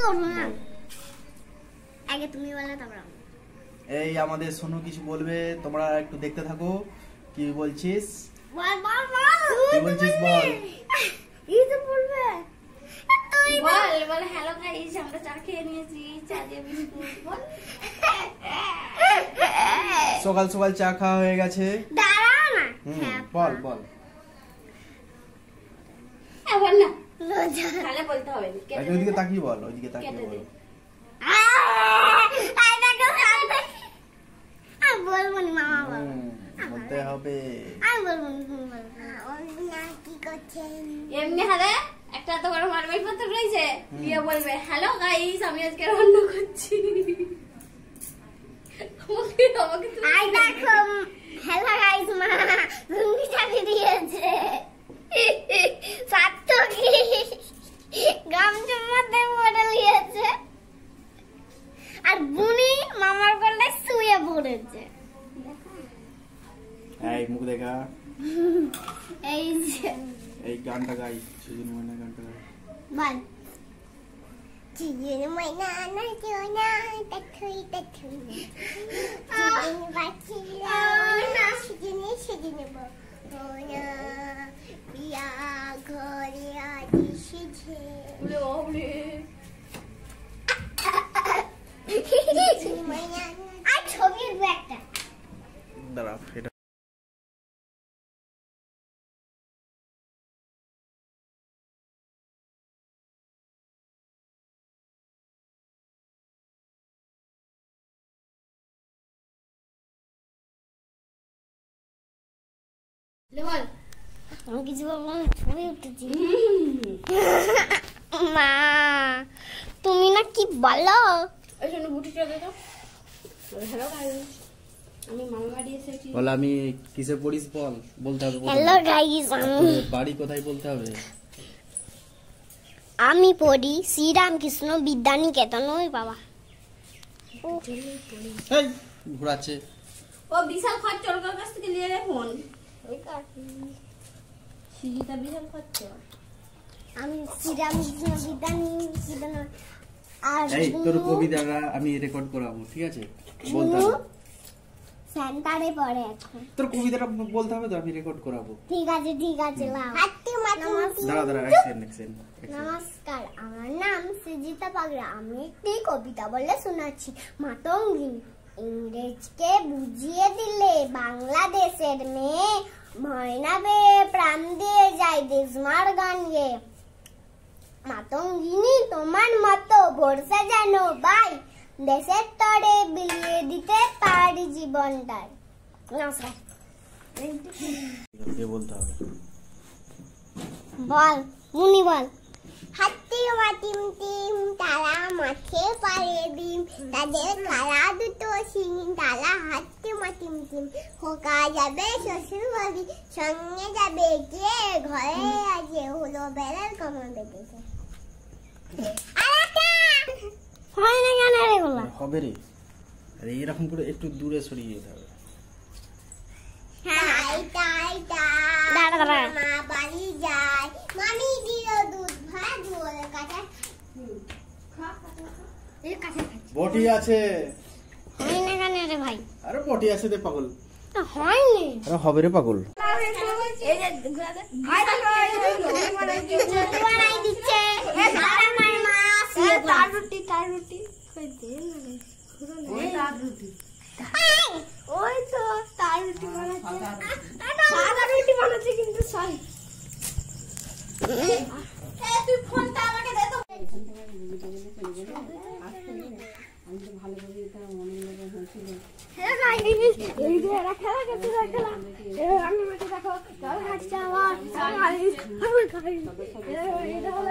করবো না, আগে তুমি বলো তারপর আমি। এই আমাদের সোনু কিছু বলবে, তোমরা একটু দেখতে থাকো। কি বলছিস? বল বল বল, কি বলছিস বল। এই তো বলবে, তুই বল বল। হ্যালো গাইস, আমরা চা খেয়ে নিয়েছি, চা দিয়ে বিস্কুট। বল। সকাল সকাল চা খাওয়া হয়ে গেছে। দাঁড়াও না। বল বল। বল না, লজ্জা তাহলে বলতে হবে। ওইদিকে তাকিয়ে বল, ওইদিকে তাকিয়ে বল। আমি বলবো না, মামা বল। বলতে হবে। আমি বলবো না, তুমি বলবো না। কি করছেন? এমনি হাতে একটা তো বড় মার্বেল পাথর রয়েছে, দিয়ে বলবে হ্যালো গাইস, আমি আজকে রান্না করছি। আমাকে আই দেখো, হ্যালো গাইস, মা লুঙ্গি চাবি দিয়েছে। সাতকি গামছার মধ্যে পড়ে নিয়েছে, আর বুনি মামার গলায় শুয়ে পড়েছে। এই মুখ দেখা। এই যে এই গানটা গাই, সুজন ময়না গানটা গাই। বল। সুজন ময়না না জোনা দেখুই দেখুই, সুজন বাচ্চিরা না সুজনে সুজনে বোনা, বিয়া ঘরে আজ এসেছে। বলে ও বলে সুজন ময়না আর ছবি উঠবে একটা। দাঁড়া, এটা বল। আমি কিছু বলবো না, ছবি উঠেছি। মা তুমি না কি বলো? ওই জন্য বুটিটা দে তো। হ্যালো গাইস, আমি মামা বাড়ি এসেছি। বল। আমি কিসে পড়িস বল, বলতে হবে। হ্যালো গাইস, বাড়ি কোথায় বলতে হবে। আমি পড়ি শ্রীরামকৃষ্ণ বিদ্যানিকেতন। ওই বাবা এই ঘোরাচ্ছে। ও বিশাল খরচ, ওর কাছ থেকে নিয়ে নে ফোন। ওই কাকি সিজিতা বিশাল খরচ। আমি শ্রীরামকৃষ্ণ বিদ্যানিকেতন। আর এই তোর কবিতাটা আমি রেকর্ড করাবো, ঠিক আছে? বলতে হবে। সেন্টারে পড়ে এখন। তোর কবিতাটা বলতে হবে তো, আমি রেকর্ড করাবো। ঠিক আছে ঠিক আছে, লাও। দাঁড়া দাঁড়া, এক সেকেন্ড। নমস্কার, আমার নাম সৃজিতা পাগড়া। আমি একটি কবিতা বলে শোনাচ্ছি। মাতঙ্গিনী, ইংরেজকে বুঝিয়ে দিলে বাংলাদেশের মেয়ে, ময়না বেয়ে প্রাণ দিয়ে যায় দেশমার গান গেয়ে। মাতঙ্গিনী তোমার মতো ভরসা যেন ভাই, দেশের তরে বিলিয়ে দিতে পারি জীবনটাই। নমস্কার। বলতে হবে। বল মুনি বল। হাতি মাটিম টিম তারা মাঠে পারে ডিম, তাদের কালা দুটো সিং, তারা হাতি মাটিম টিম। খোকা যাবে শ্বশুর বাড়ি, সঙ্গে যাবে কে, ঘরে আজকে হলো বেড়ার কামড় বেঁধেছে। হয় না কেন রে গোলা? হবে রে, আরে এরকম করে একটু দূরে সরিয়ে যেতে হবে। দাঁড়া দাঁড়া, মা বাড়ি যায়, মামি দিল দুধ ভাত বলে কাটা। বটি আছে। হয় না কেন রে ভাই? আরে বটি আছে রে পাগল। হয়নি। আরে হবে রে পাগল। এই যে বানাই দিচ্ছে আমার মা। তার রুটি কই দে না, ওই তার রুটি, ওই তো তার রুটি বানাচ্ছে। সাদা রুটি বানাচ্ছে কিন্তু সরি। তুই ফোনটা আমাকে দে তো। আমি তো ভালো করে এটা মনে মনে হয়েছিল। হ্যাঁ গাইস, এই যে এরা খেলা করতে খেলা, আমি মাঠে দেখো, চল হাঁটছে আমার গাইস, আমার গাইস, এটা হলো